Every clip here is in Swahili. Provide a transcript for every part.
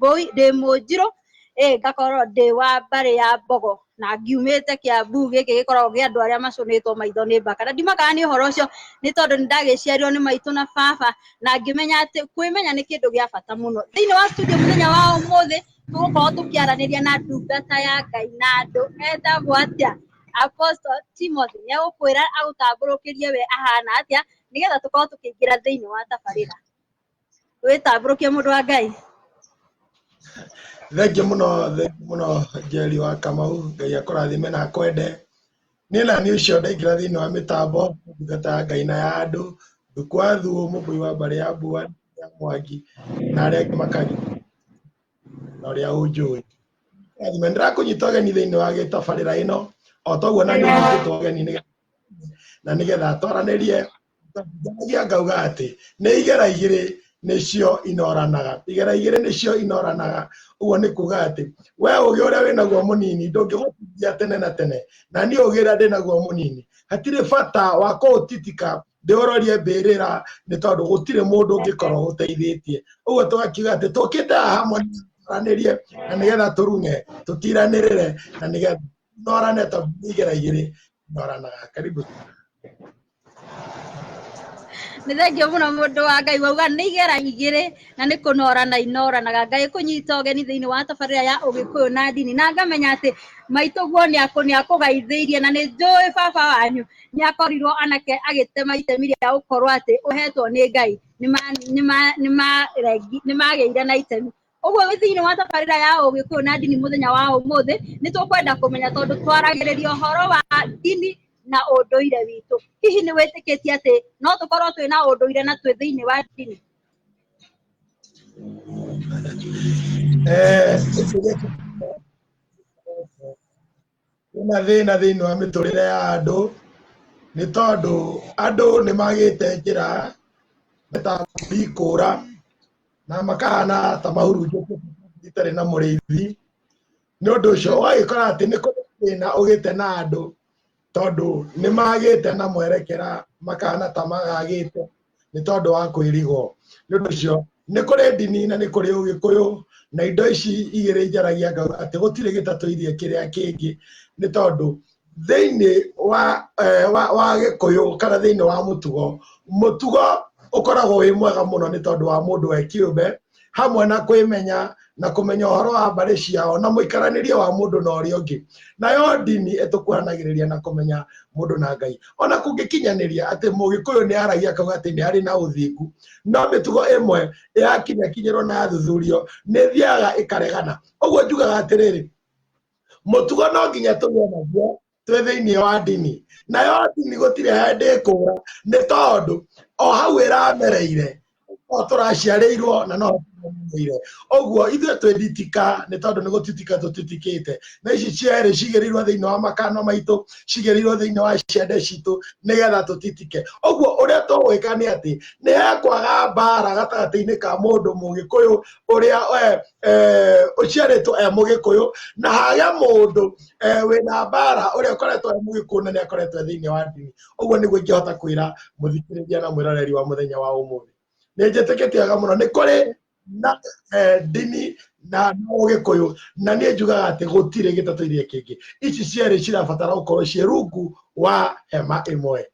Wambui de Mujiro ngakoro de wa bare ya Mbogo na ngiumite Kiambu giki gikoragwo gi andu aria macunitwo maitho ni mbaka na ndimakaga ni horo ucio ni tondu ndagiciarirwo ni maitu na baba na ngimenya ati kwimenya ni kindu gia bata muno thiini wa studio muthenya wa umuthi tugukorwo tukiaraniria na ndungata ya Ngai na andu etagwo atia Apostle Timothy ni gukwira agutamburukirie we ahana atia nigetha tukorwo tukiingira thiini wa tabarira witamburukie mundu wa Ngai. Thank you muno Jerry wa Kamau Ngai akurathime na kwende ni na ni ucio ndaingira thiini wa mitambo ndungata Ngai na ya andu thukwathu mubui wa bare ya Mbua ya Mwangi na aria angi makari na uria unjui athime ndirakunyita ugeni thiini wa gitabarira ino o toguo na ni nyititwo ugeni na nigetha twaranirie ndagia ngauga ati ni igera igiri nicio inoranaga igera igiri nicio inoranaga uguo ni kuga ati we ugi uria winaguo munini ndungigutithia tene na tene na ni ugira ndinaguo munini hatire bata wa kutitika ndiororie mbirira ni tondu gutire mundu ungikorwo guteithitie uguo tugakiuga ati tukite hamwe twaranirie na nigetha turunge tutiranirire na nigetha norane to igera igiri inoranaga. Karibu. Ni thengio muno mundu wa Ngai wauga ni igera igiri na ni kunorana inoranaga Ngai kunyita ugeni thiini wa tabarira ya Ugikuyu na ndini na ngamenya ati maituguo ni akugaithiirie na ni njui baba wanyu ni akorirwo anake agitema itemi ria gukorwo ati uhetwo ni Ngai ni mageire na itemi uguo thiini wa tabarira ya Ugikuyu na ndini muthenya wa umuthi ni tukwenda kumenya tondu twaragiriria uhoro wa dini na unduire witu hihi ni witikitie ati no tukorwo twina unduire na twi thiini wa dini? Kuna thina thiini wa miturire ya andu ni tondu andu ni magite njira ta bikura na makahana ta mahurunjũ itari na muriithi ni undu ucio wagikora ati ni kuna ugite na andu tondu ni magite na mwerekera makana ta magagite ni tondu wa kwirigo ni undu ucio ni kuri dini na ni kuri Ugikuyu na indo ici igiri njaragia ngauga ati gutire gitatuithie kiria kingi ni tondu thiini wa Gikuyu kana thiini wa mutugo ukoragwo wi mwega muno ni tondu wa mundu we kiumbe hamwe na kwimenya na kumenya uhoro wa mbari ciao na muikaranirie wa mundu na uria ungi nayo dini etukuhanagiriria na kumenya mundu na Ngai ona kungikinyaniria ati Mugikuyu ni aragia kauga ati ni ari na uthingu no mitugo imwe yakinyirwo na thuthurio ni thiaga ikaregana uguo njugaga atiriri mutugo no nginya tuwe naguo twi thiini wa dini nayo dini gutire hende kura ni tondu o hau iramereire o turaciarirwo na no oguo ithuĩ twĩditika nĩ tondũ nĩ gũtitika tũtitikĩte na ici ciarĩ cigerirwo thĩinĩ wa makano maitũ cigerirwo thĩinĩ wa ciande citũ nĩgetha tũtitike oguo ũrĩa tũgwĩka nĩ atĩ nĩ hekwaga mbara gatagatĩ-inĩ ka mũndũ Mũgĩkũyũ ũrĩa ũciarĩtwo Mũgĩkũyũ na haga mũndũ wĩna mbara ũrĩa ũkoretwo Mũgĩkũyũ na nĩ akoretwo thĩinĩ wa ndini oguo nĩguo ingĩhota kwĩra mũthikĩrĩria na mwĩroreri wa mũthenya wa ũmũthĩ nĩ njĩtĩkĩtie wega mũno nĩ kũrĩ na dini na Ũgĩkũyũ na niĩ njugaga atĩ gũtirĩ gĩtatũirie kĩngĩ ici cierĩ cirabatara gũkorwo ciĩ rungu wa hema ĩmwe.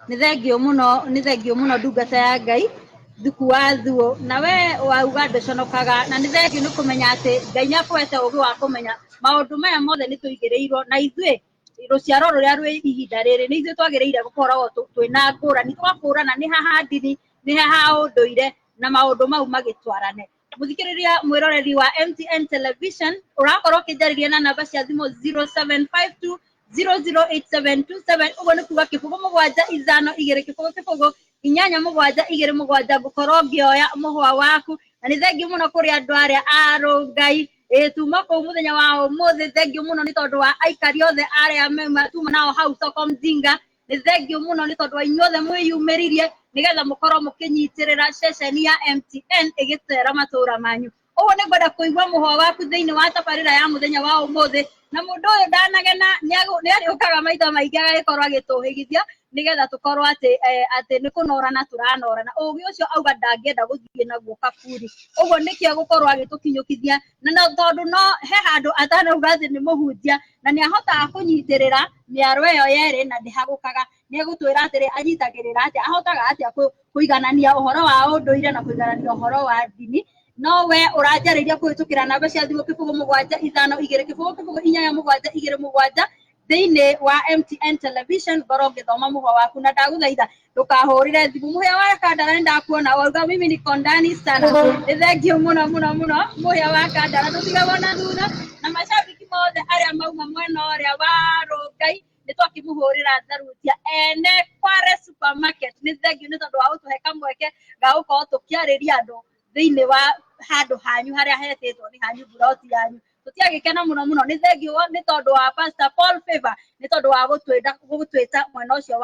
Nĩ thengio mũno ndungata ya Ngai thuku wa thuo na we wauga ndũconokaga na nĩ thengio nĩ kũmenya atĩ Ngai nĩ akũhete ũgĩ wa kũmenya maũndũ maya mothe nĩ tũigĩrĩirwo na ithuĩ ruciaro rũrĩa rwĩ ihinda rĩrĩ nĩ ithuĩ twagĩrĩire gũkoragwo twĩna ngũrani tũgakũrana nĩ haha ndini nĩ haha ũndũire na maũndũ mau magĩtwarane. Mũthikĩrĩria mwĩroreri wa MTN Television ũrakorwo ũkĩnjarĩria na namba cia thimũ 0752 008727 ũguo nĩ kuga kĩbũgũ mũgwanja ithano igĩrĩ kĩbũgũ inyanya mũgwanja igĩrĩ mũgwanja ngũkorwo ngĩoya mũhwa waku na nĩ thengio mũno kũrĩ andũ arĩa arũngai tuma kũu mũthenya wa ũmũthĩ thengio mũno nĩ tondũ wa aikari othe arĩa meuma tuma nao hau soko mzinga nĩ thengio mũno nĩ tondũ wa inyuothe mwĩyumĩririe nĩgetha mũkorwo mũkĩnyitĩrĩra ceceni ya MTN ĩgĩtera matũra manyu oho ne ngwenda kuigwa muho waku thiini wa tabarira ya muthenya wa umuthi na mundu uyu ndanagena ni ariukaga maitho maingi agagikorwo agituhigithia nigetha tukorwo ati ni kunorana turanorana ugi ucio auga ndangienda guthie naguo kaburi uguo nikio gukorwo agitukinyukithia na tondu no he handu atanauga ati ni muhunjia na ni ahotaga kunyitirira miaro iyo yeri na ndihagukaga ni gutwira atiri anyitagirira ati ahotaga ati kuiganania uhoro wa unduire na kuiganania uhoro wa dini no we urajariria kuhitukira namba cia thimu 0752 thiini wa MTN television goro ngithoma muho waku na ndaguthaitha ndukahurire thimu muhia wa Kandara ndakuona wauga mimi niko ndani sana ni thengio muno muhia wa Kandara tutigagwo na thutha na mashabiki mothe aria mauma mwena uria wa Rongai ni twakimuhurira tharutia ene Kware supermarket ni thengio ni tondu wa utuhe kamweke ga gukorwo tukiariria andu thiini wa handu hanyu haria hetitwo ni hanyu buroti yanyu tutiagikena muno ni thengio ni tondu wa Pastor Paul Favor ni tondu wa gutwita mwena ucio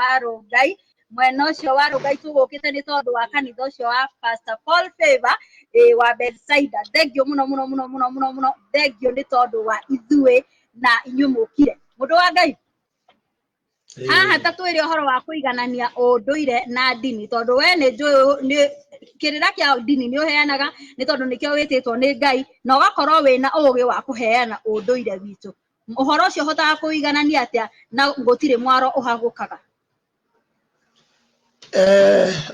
wa Rongai tugukite ni tondu wa kanitha ucio wa Pastor Paul Favor wa Bethsaida thengio muno thengio ni tondu wa ithue na inyumukire mundu wa Ngai haha tatwire uhoro wa kuiganania unduire na dini tondu we ni kirira kia dini ni uheanaga ni tondu nikio wititwo ni Ngai na ugakorwo wina ugi wa kuheana unduire witu uhoro ucio hotaga kuiganania atia na gutire mwaro uhagukaga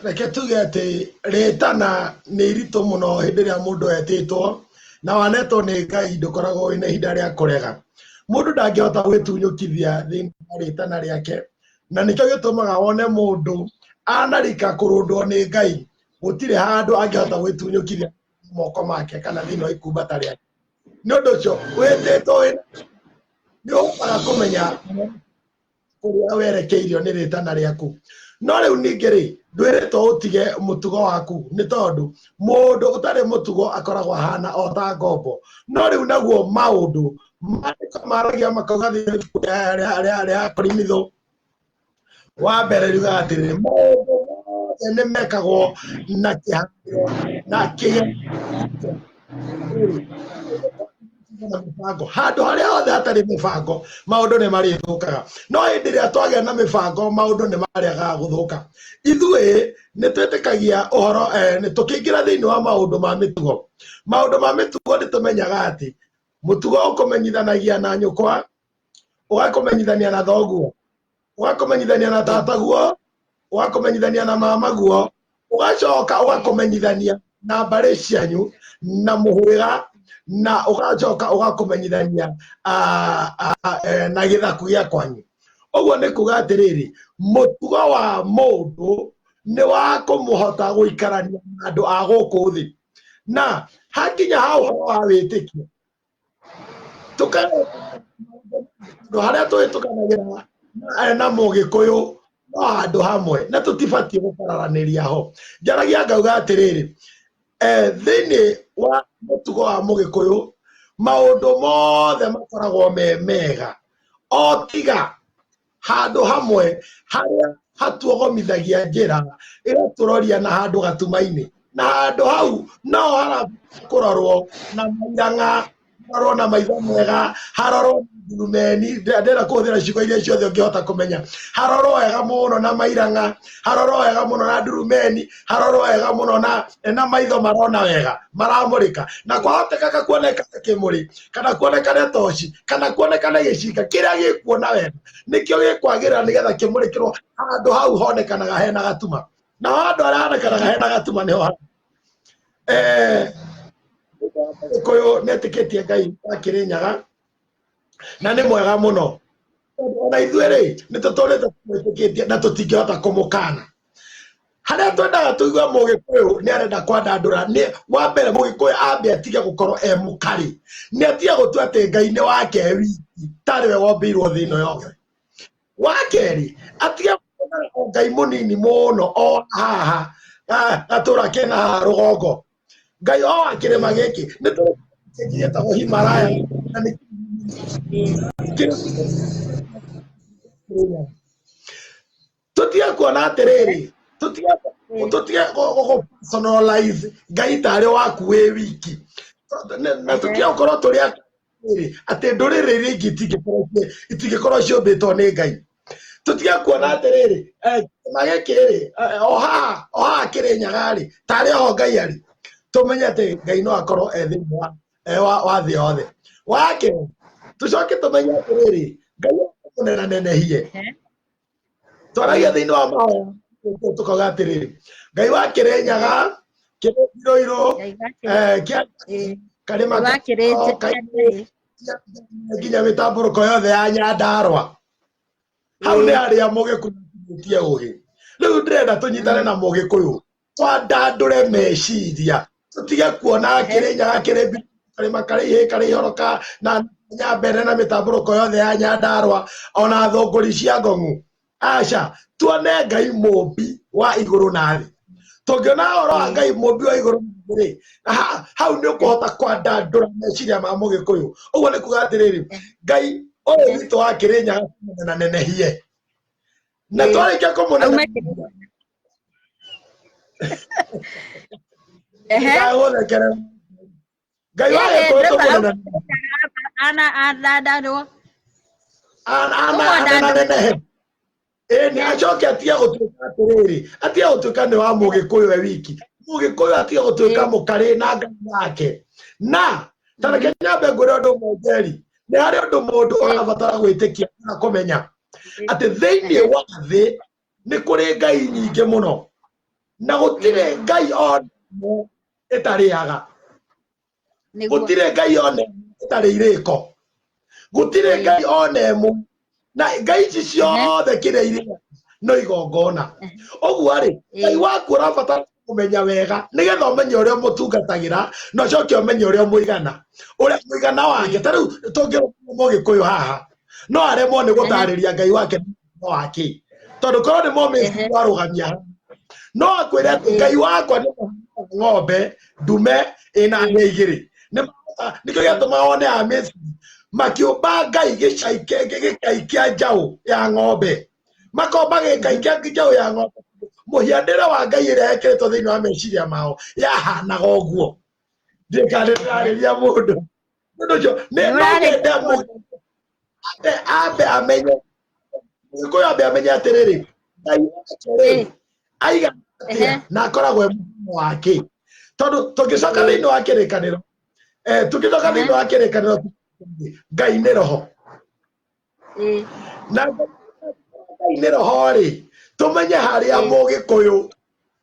reke tuge ati ritana ni irito muno hindi ria mundu etitwo na wanetwo ni Ngai ndukoragwo wina ihinda ria kurega mundu ndangihota gwitunyukithia thiini wa ritana riake na nikio gitumaga wone mundu anarika kurundwo ni Ngai gutire handu angihota gwitunyukithia moko make kana thiini wa ikumbata riake ni undu ucio wititwo ni ukaga kumenya kuria werekeirio ni ritana riaku no riu ningi ri ndwiritwo utige mutugo waku ni tondu mundu utari mutugo akoragwo hana ota ngombo no riu naguo maundu maragia makauga ria Korinitho wa mbere riuga atiri maundu ni mekagwo na kihangiro na mibango handu haria hothe hatari mibango maundu ni marithukaga no hindi ria twagia na mibango maundu ni mariagaga guthuka ithue ni twetikagia uhoro ni tukiingira thiini wa maundu ma mitugo ni tumenyaga ati mutugo ukumenyithanagia na nyukwa ugakumenyithania na thoguo ugakumenyithania na tataguo ugakumenyithania na mamaguo ugacoka ugakumenyithania na mbari cianyu na muhwiga na ugacoka ugakumenyithania na githaku gia kwanyu uguo ni kuga atiriri mutugo wa mundu ni wa kumuhota guikarania na andu a guku thi na hakinya hau wa witikio haria twitukanagĩra na Mũgĩkũyũ no handũ hamwe na tũtibatiĩ gũkararaniria ho njaragia ngauga atĩrĩrĩ thĩinĩ wa mũtugo wa Mũgĩkũyũ maũndũ mothe makoragwo me mega o tiga handũ hamwe haria hatuogomithagia njĩra ĩgatũroria na handũ gatumainĩ na handũ hau no harakũrorwo na mairang'a harorwo na maitho mega harorwo ndurumeni ndĩrenda kũhũthĩra ciugo iria ciothe ũngĩhota kũmenya harorwo wega mũno na mairang'a harorwo wega mũno na ndurumeni harorwo wega mũno na maitho marona wega maramũrĩka na kwahotekeka kuonekana kĩmũrĩ kana kuonekane toci kana kuonekane gĩcinga kĩrĩa gĩkuona wega nĩkĩo gĩkwagĩrĩra nĩgetha kĩmũrĩkĩrwo handũ hau honekanaga hena gatuma na handũ harĩa honekanaga hena gatuma nĩho Mũgĩkũyũ nĩetĩkĩtie Ngai wa Kĩrĩnyaga na nĩ mwega mũno ona ithuĩ rĩ nĩtũtũrĩte twĩtĩkĩtie na tũtingĩhota kũmũkana harĩa twendaga tũigua Mũgĩkũyũ nĩarenda kwandandũra wa mbere Mũgĩkũyũ ambe atige gũkorwo mũkarĩ nĩatige gũtua atĩ Ngai nĩ wake wiki tarĩ we wombĩirwo thĩ ĩno yothe wa kerĩ atige gũkorwo Ngai mũnini mũno o haha gatũra kena haha rũgongo Ngai o wa kĩrĩma gĩkĩ nĩtũgĩetagwo Himalaya tutige kuona atĩrĩrĩ tutige personalize Ngai tarĩ waku wĩ wiki na tukiakorwo turi ati nduriri ringi itingĩkorwo ciũmbĩtwo nĩ Ngai tutiga kuona atiriri magekiri oha Kirinyaga ri tari ho Ngai ari tumenye ati Ngai no akorwo ethimu wa thĩ yothe wake tucoke tumenye atiriri Ngai mũnene nenehie twaragia thĩinĩ wa mahoya tukoga atiriri Ngai wa Kirinyaga Kiroiro karima nginya mitamburuko yothe ya Nyandarua hau nĩ arĩa mũgĩkunyĩtie ũgĩ rĩu ndĩrenda tũnyitane na mũgĩkũyũ twandandũre meciria tutige kuona Kirinyaga kĩrĩ karima karĩ ihoroka na Nyambere na mitamburuko yothe ya Nyandarua ona thũngũri cia Ngong'u aca tuone Ngai mũmbi wa igũrũ na thĩ tũngĩona ũhoro wa Ngai mũmbi wa igũrũ na thĩ hau nĩ ũkũhota kwandandũra meciria ma mũgĩkũyũ ũguo nĩ kuga atĩrĩrĩ Ngai ũyũ witũ wa Kirinyaga na nenehie na twarĩkia kũmũnenehia Ngai wa Gĩkũyũ tũmũnenehia ananenehe ni acoke atige gũtuĩka atĩrĩrĩ atige gũtuĩka nĩ wa mũgĩkũyũ we wiki mũgĩkũyũ atige gũtuĩka mũkarĩ na Ngai wake na tareke nyambe ngwĩre ũndũ ũmwe Njeri nĩ harĩ ũndũ mũndũ arabatara gwĩtĩkia na kũmenya atĩ thĩinĩ wa thĩ nĩ kũrĩ Ngai nyingĩ mũno na gũtirĩ Ngai ona ĩtarĩaga gũtirĩ Ngai ona ĩtarĩ irĩko gũtirĩ Ngai ona ĩmwe na Ngai ici ciothe kĩrĩa irĩ no igongona ũguo rĩ Ngai waku ũrabatara kũmenya wega nĩgetha ũmenye ũrĩa ũmũtungatagĩra na ũcoke ũmenye ũrĩa mũigana wake ta rĩu tũngĩrũmia mũgĩkũyũ haha no aremwo nĩ gũtarĩria Ngai wake wake tondũ korwo nĩ mũmĩci warũgamia no akwĩre atĩ Ngai wakwa nĩ ng'ombe ndume ĩna nĩ igĩrĩ nĩkĩo gĩatũma wone Amisiri makiũmba Ngai gĩcai kĩa njaũ ya ng'ombe makomba gĩkai kĩa njaũ ya ng'ombe mũhianĩre wa Ngai ĩrĩa ĩkĩrĩtwo thĩinĩ wa meciria mao yahanaga ũguo ndĩkanĩtarĩria mũndũ ũcio nĩnogende mũndũ ambe amenye mũgĩkũyũ ambe amenye atĩrĩrĩ Ngai wake aiga atĩa na akoragwo mũndũ wake tondũ tũngĩcoka thĩinĩ wa kĩrĩkanĩro tũngĩcoka thĩinĩ wa kĩrĩkanĩro Ngai nĩ roho na Ngai nĩ roho rĩ tumenye harĩa mũgĩkũyũ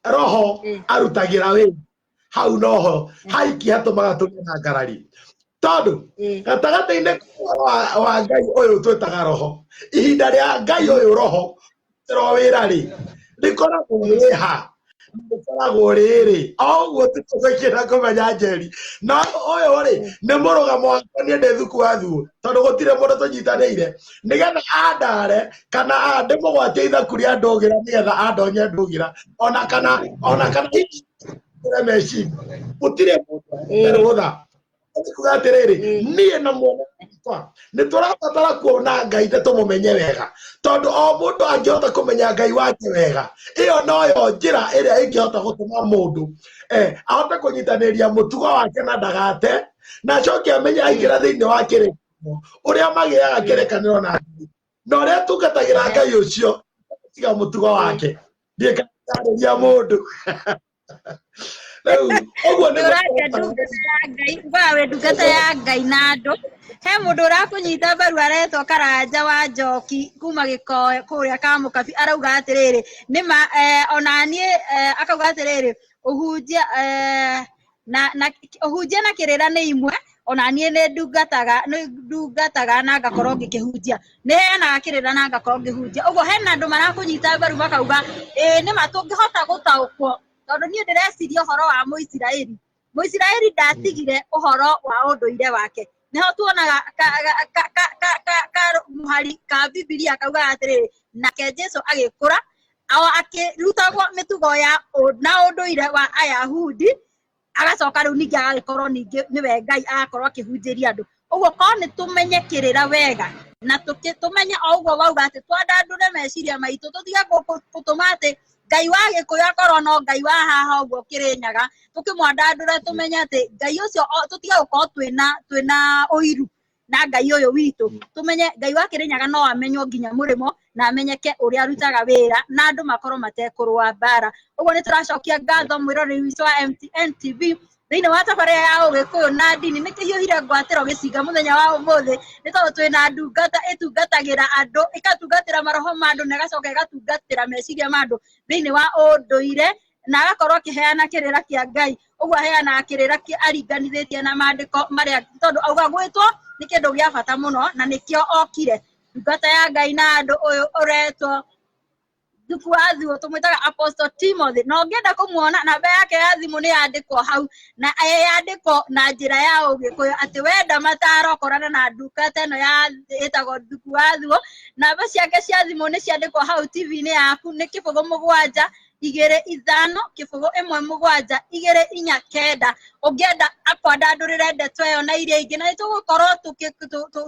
roho arutagĩra wĩra hau noho haiki hatũmaga tũgĩe na ngarari tondũ gatagatĩ-inĩ wa Ngai ũyũ twĩtaga roho ihinda rĩa Ngai ũyũ roho ro wĩra rĩ rĩkoragwo rĩha rĩkoragwo rĩrĩ ũguo tũtũgĩkĩra kũmenya Njeri na ũyũ rĩ nĩ mũrũgamo wakwa niĩ ndĩ thuku wa thuo tondũ gũtirĩ mũndũ tũnyitanĩire nĩgetha andare kana ndĩmũgwatie ithaku rĩa ndũgĩra nĩgetha andonye ndũgĩra ona kana meciria gũtirĩ mũndũ rũtha kuga atĩrĩrĩ niĩ na mwana wakwa nĩ tũrabatara kuona Ngai tũmũmenye wega tondũ o mũndũ angĩhota kũmenya Ngai wake wega ĩyo noyo njĩra ĩrĩa ĩngĩhota gũtũma mũndũ ahote kũnyitanĩria mũtugo wake na ndagate na acoke amenye aingĩra thĩinĩ wa kĩrĩkanĩro ũrĩa magĩaga kĩrĩkanĩro na Ngai na ũrĩa tungatagĩra Ngai ũcio tiga mũtugo wake ndĩkanĩtarĩria mũndũ ũguo nĩ ndungata ya Ngai na andũ he mũndũ ũrakũnyita mbaru aretwo Karanja wa Njoki kuma Gĩkoe kũrĩa Kamũkabi arauga atĩrĩrĩ nĩma ona niĩ akauga atĩrĩrĩ ũhunjia na kĩrĩra nĩ imwe ona niĩ nĩ ndungataga na ngakorwo ngĩkĩhunjia nĩ heanaga kĩrĩra na ngakorwo ngĩhunjia ũguo hena andũ marakũnyita mbaru makauga nĩma tũngĩhota gũtaũkwo tondũ niĩ ndĩreciria ũhoro wa Mũisiraeli ndatigire ũhoro wa ũndũire wake nĩho tuonaga mũhari ka Bibilia kauga atĩrĩrĩ nake Jesũ agĩkũra akĩrutagwo mĩtugo ya na ũndũire wa Ayahudi agacoka rĩu ningĩ agagĩkorwo ningĩ nĩwe Ngai agakorwo akĩhunjĩria andũ ũguo korwo nĩ tũmenye kĩrĩra wega na tũmenye o ũguo wauga atĩ twandandũre meciria maitũ tũtige gũtũma atĩ Ngai wa Gikuyu akorwo no Ngai wa haha ũguo Kĩrĩnyaga tukimwandandũra tumenye ati Ngai ũcio tutiga gũkorwo twina ũiru na Ngai ũyũ witũ tumenye Ngai wa Kĩrĩnyaga no amenywo nginya mũrĩmo na amenyeke ũrĩa arutaga wĩra na andũ makorwo matekũrũa mbara. Ũguo nĩ tũracokia ngatho mwĩroreri witũ wa MTN TV thĩinĩ wa tabarĩra ya Ũgĩkũyũ na ndini. Nĩ kĩhiũhire ngwatĩro gĩcinga mũthenya wa ũmũthĩ nĩ tondũ twĩna ndungata ĩtungatagĩra andũ, ĩkatungatĩra maroho ma andũ na ĩgacoka ĩgatungatĩra meciria ma andũ thĩinĩ wa ũndũire na agakorwo akĩheana kĩrĩra kĩa Ngai. Ũguo aheanaga kĩrĩra aringanithĩtie na maandĩko marĩa tondũ auga gwĩtwo nĩ kĩndũ gĩa bata mũno na nĩkĩo okire. Ndungata ya Ngai na andũ ũyũ ũretwo Thuku wa Thuo tũmwĩtaga Apostle Timothy, na ũngĩenda kũmuona namba yake ya thimũ nĩ yandĩkwo hau na yandĩkwo na njĩra ya Ũgĩkũyũ atĩ wenda mataro korana na ndungata ĩno ya ĩtagwo Thuku wa Thuo. Namba ciake cia thimũ nĩ ciandĩkwo hau TV-inĩ yaku nĩ 07 25 117 249. Ũngĩenda akwandandũrĩre ndeto ĩyo na iria ingĩ na nĩtũgũkorwo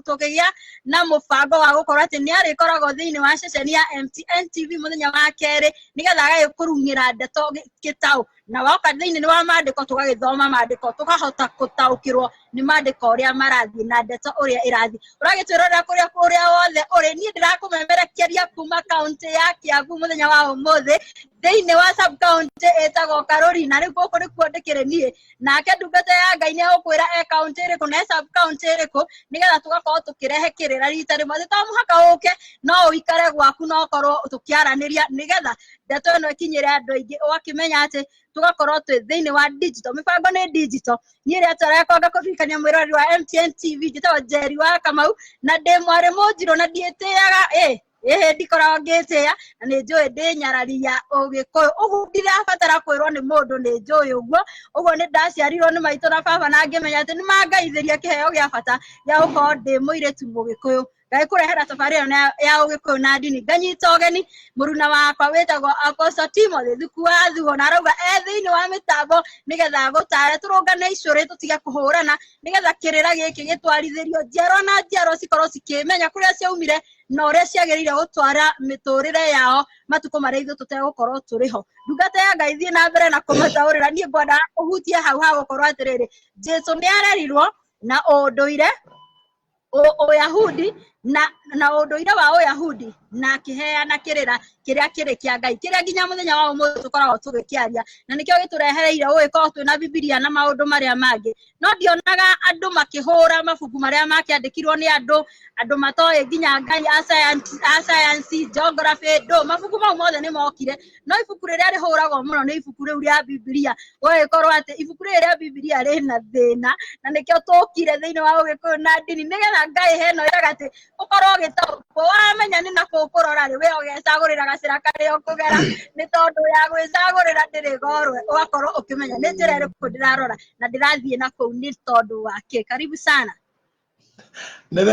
tũkĩgĩa na mũbango wa gũkorwo atĩ nĩ arĩkoragwo thĩinĩ wa ceceni ya MTN TV mũthenya wa kerĩ nĩgetha agagĩkũrungĩra ndeto gĩtaũ na woka thĩinĩ wa maandĩko tũgagĩthoma maandĩko tũkahota gũtaũkĩrwo nĩ maandĩko ũrĩa marathiĩ na ndeto ũrĩa ĩrathiĩ. Ũragĩtwĩrorera kũrĩa wothe ũrĩ, niĩ ndĩrakũmemerekeria kuma kaunti ya Kiambu mũthenya wa ũmũthĩ thĩinĩ wa sub county ĩtagwo Karũri-na rĩu gũkũ nĩkuo ndĩkĩrĩ niĩ. Nake ndungata ya Ngai nĩ egũkwĩra kaunti ĩrĩkũ na sub county ĩrĩkũ nĩgetha tũgakorwo tũkĩrehe kĩrĩra rita rĩmwe. To mũhaka ũke no ũikare gwaku no ũkorwo tũkĩaranĩria nĩgetha ndeto ĩno ĩkinyĩre andũ aingĩ ũgakĩmenya atĩ tugakorwo twĩ thĩinĩ wa digital. Mĩbango nĩ digital. Niĩ rĩa tũrekwanga kũririkania mwĩroreri wa MTN TV njĩtagwo Njeri wa Kamau na ndĩ mwarĩ Mũnjirũ na ndiĩtĩaga ndikoragwo ngĩtĩa na nĩ njũĩ ndĩnyararia Ũgĩkũyũ. Ũguo ndirabatara kwĩrwo nĩ mũndũ nĩ njũĩ ũguo. Ũguo nĩ ndaciarirwo nĩ maitũ na baba na ngĩmenya atĩ nĩ mangaithĩria kĩheo gĩa bata gĩa gũkorwo ndĩ mũirĩtu Mũgĩkũyũ. Ngai kũrehera tabarĩra ĩno ya Ũgĩkũyũ na ndini nganyita ũgeni mũruna wakwa wĩtagwo Apostle Timothy Thuku wa Thuo na arauga thĩinĩ wa mĩtambo nĩgetha agũtare tũrũngane icũrĩ tũtige kũhũrana nĩgetha kĩrĩra gĩkĩ gĩtwarithĩrio njiarwa na njiarwa cikorwo cikĩmenya kũrĩa ciaumire na ũrĩa ciagĩrĩire gũtwara mĩtũrĩre yao matukũ marĩa ithuĩ tũtegũkorwo tũrĩ ho. Ndungata ya Ngai thiĩ na mbere na kũmataũrĩra. Niĩ ngwenda ũhutie hau ha gũkorwo atĩrĩrĩ Jesũ nĩ arerirwo na ũndũire Ũyahudi na ũndũire wa Ũyahudi na akĩheana kĩrĩra kĩrĩa kĩrĩ kĩa Ngai kĩrĩa nginya mũthenya wa ũmũthĩ tũkoragwo tũgĩkĩaria na nĩkĩo gĩtũrehereire gũgĩkorwo twĩna Bibilia na maũndũ marĩa mangĩ. No ndionaga andũ makĩhũra mabuku marĩa makĩandĩkirwo nĩ andũ matoĩ nginya Ngai a science, geography, mabuku mau mothe nĩ mokire. No ibuku rĩrĩa rĩhũragwo mũno nĩ ibuku rĩu rĩa Bibilia. Gũgĩkorwo atĩ ibuku rĩrĩ rĩa Bibilia rĩna thĩna na nĩkĩo tũkire thĩinĩ wa Ũgĩkũyũ na ndini nĩgetha Ngai heno ĩraga atĩ ũkorwo ũgĩtaũkwo wamenya nĩ nakũ ũkũrora rĩ we ũgecagũrĩra gacĩra karĩa ũkũgera nĩ tondũ ya gwĩcagũrĩra ndĩrĩ gorwe ũgakorwo ũkĩmenya nĩ njĩra ĩrĩkũ ndĩrarora na ndĩrathiĩ nakũu nĩ tondũ wake. Karibu sana. Nĩ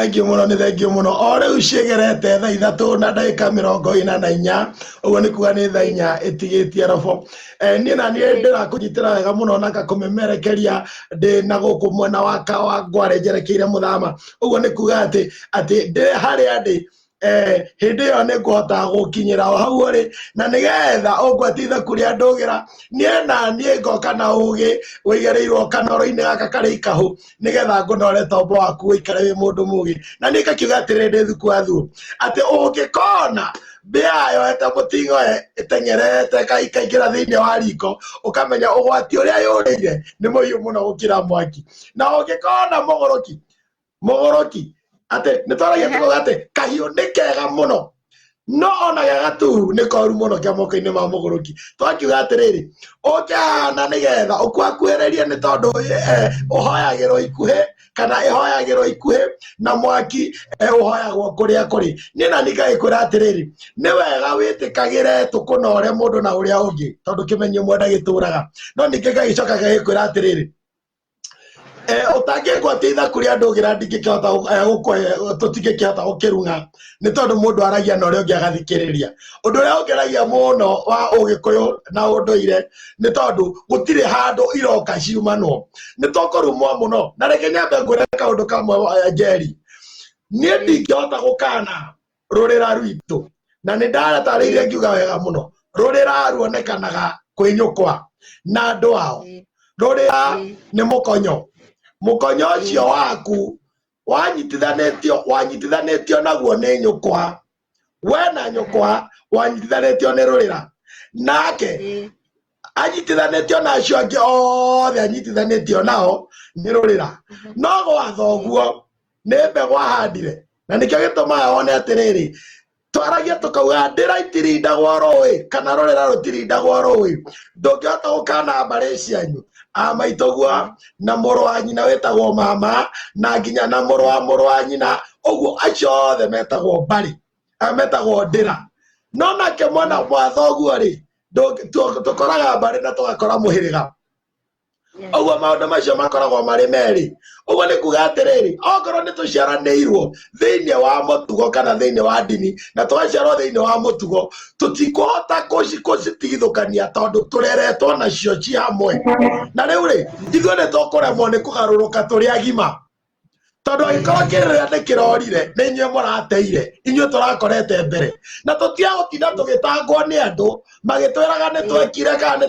thengio mũno o rĩu ciĩgerete thaa 3:44 ũguo nĩ kuga nĩ thaa 4 ĩtigĩtie robo. Niĩ na niĩ ndĩrakũnyitĩra wega mũno na ngakũmemerekeria ndĩ na gũkũ mwena wa Ngware njerekeire Mũthama. Ũguo nĩ kuga atĩ ndĩ harĩa ndĩ hĩndĩ ĩyo nĩ ngũhota gũkinyĩra o hau ũrĩ na nĩgetha ũngwatitha kũrĩa ndũgĩra niĩ na niĩ ngoka na ũgĩ wĩigĩrĩirwo kanoro-inĩ gaka karĩ ikahũ nĩgetha ngũnore tombo waku ũikare wĩ mũndũ mũgĩ. Na niĩ ngakiuga atĩrĩ ndĩ Thuku wa Thuo atĩ ũngĩkona mbĩa yoete mũting'oe ĩteng'erete ikaingĩra thĩinĩ wa riko ũkamenya ũgwati ũrĩa yũrĩire nĩ mũhiũ mũno gũkĩra mwaki. Na ũngĩkona mũgũrũki atĩ nĩ twaragia tuoga atĩ kahiũ nĩ kega mũno no ona gagatu nĩ koru mũno kĩa moko-inĩ ma mũgũrũki. Twakiuga atĩrĩrĩ ũkĩhana nĩgetha ũkwakuĩrĩrie nĩ tondũ ũhoyagĩrwo ikuhĩ kana ĩhoyagĩrwo ikuhĩ na mwaki ũhoyagwo kũrĩa kũrĩ. Niĩ na ngagĩkwĩra atĩrĩrĩ nĩ wega wĩtĩkagĩre tũkũnore mũndũ na ũrĩa ũngĩ tondũ kĩmenyi ũmwe ndagĩtũraga. No ningĩ ngagĩcoka ngagĩkwĩra atĩrĩrĩ ũtangĩngwatitha kũrĩa ndũgĩra ndingĩkĩhota tũtingĩkĩhota gũkĩrung'a nĩ tondũ mũndũ aragia na ũrĩa ũngĩ agathikĩrĩria. Ũndũ ũrĩa ũngeragia mũno wa Ũgĩkũyũ na ũndũire nĩ tondũ gũtirĩ handũ iroka ciumanwo nĩ tũkũrumwo mũno. Na reke nyambe ngwĩre kaũndũ kamwe Njeri, niĩ ndingĩhota gũkana rũrĩra rwitũ na nĩ ndaratarĩire ngiuga wega mũno rurira ruonekanaga kwi nyukwa na andu ao rurira ni mukonyo ucio waku wanyitithanitio naguo ni nyukwa we na nyukwa wanyitithanitio ni rurira nake anyitithanitio na acio angi othe anyitithanitio nao ni rurira no gwatha uguo ni mbegu ahandire na nikio gitumaga wone atiriri twaragia tukauga ndira itirindagwo rui kana rurira rutirindagwo rui ndungihota gukana mbari cianyu amaitogua na muru wa nyina wetagwo mama na nginya na muru wa nyina uguo acio othe metagwo mbari metagwo ndira no nake mwana mwatha uguo ri tukoraga mbari na tugakora muhiriga uguo maundu macio makoragwo mari meri uguo ni kuga atiriri okorwo ni tuciaranirwo thiini wa mutugo kana thiini wa ndini na tugaciarwo thiini wa mutugo tutikuhota kucitigithukania tondu tureretwo nacio ci hamwe na riu ri ithuĩ nĩ tũkũremwo nĩ kũgarũrũka tũrĩ agima tondu agĩkorwo kĩrĩrĩa nĩ kĩrorire nĩ inyuĩ mũrateire inyuĩ tũrakorete mbere na tũtiagũtinda tũgĩtangwo nĩ andũ magĩtwĩraga nĩ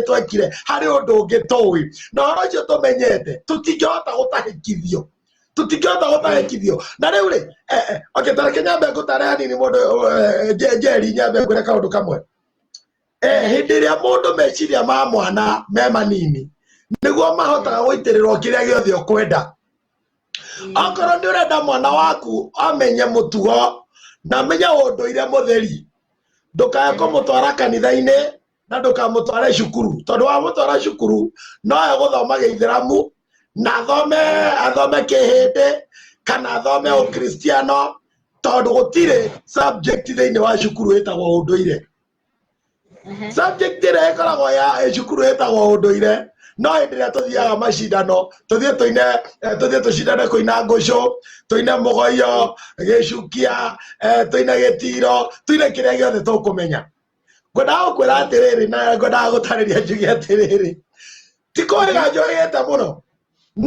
twekire harĩ ũndũ ũngĩ tũĩ na ũhoro ũcio tũmenyete tũtingĩhota gũtahĩkithio na rĩu rĩ tareke nyambe ngũtare hanini mũndũ Njeri nyambe ngwĩre kaũndũ kamwe hĩndĩ ĩrĩa mũndũ meciria ma mwana me manini nĩguo mahotaga gũitĩrĩrwo kĩrĩa gĩothe ũkwenda okorwo nĩ ũrenda mwana waku amenye mũtugo na amenye ũndũire mũtheri ndũkae kũmũtwara kanitha-inĩ na ndũkamũtware cukuru tondu wa mũtwara cukuru no egũthoma gĩithĩramu na athome kĩhĩndĩ kana athome ũkristiano tondu gũtirĩ subject thĩinĩ wa cukuru ĩtagwo ũndũire subject ĩrĩa ĩkoragwo ya cukuru ĩtagwo ũndũire no hĩndĩ ĩrĩa tũthiaga macindano tũthiĩ tũcindane kũina ngũcũ tũine mũgoyo gĩcukia tũine gĩtiro tũine kĩrĩa gĩothe tũkũmenya ngwendaga gũkwĩra atĩrĩrĩ na ngwendaga gũtarĩria njuge atĩrĩrĩ ti kwĩga njũrĩte mũno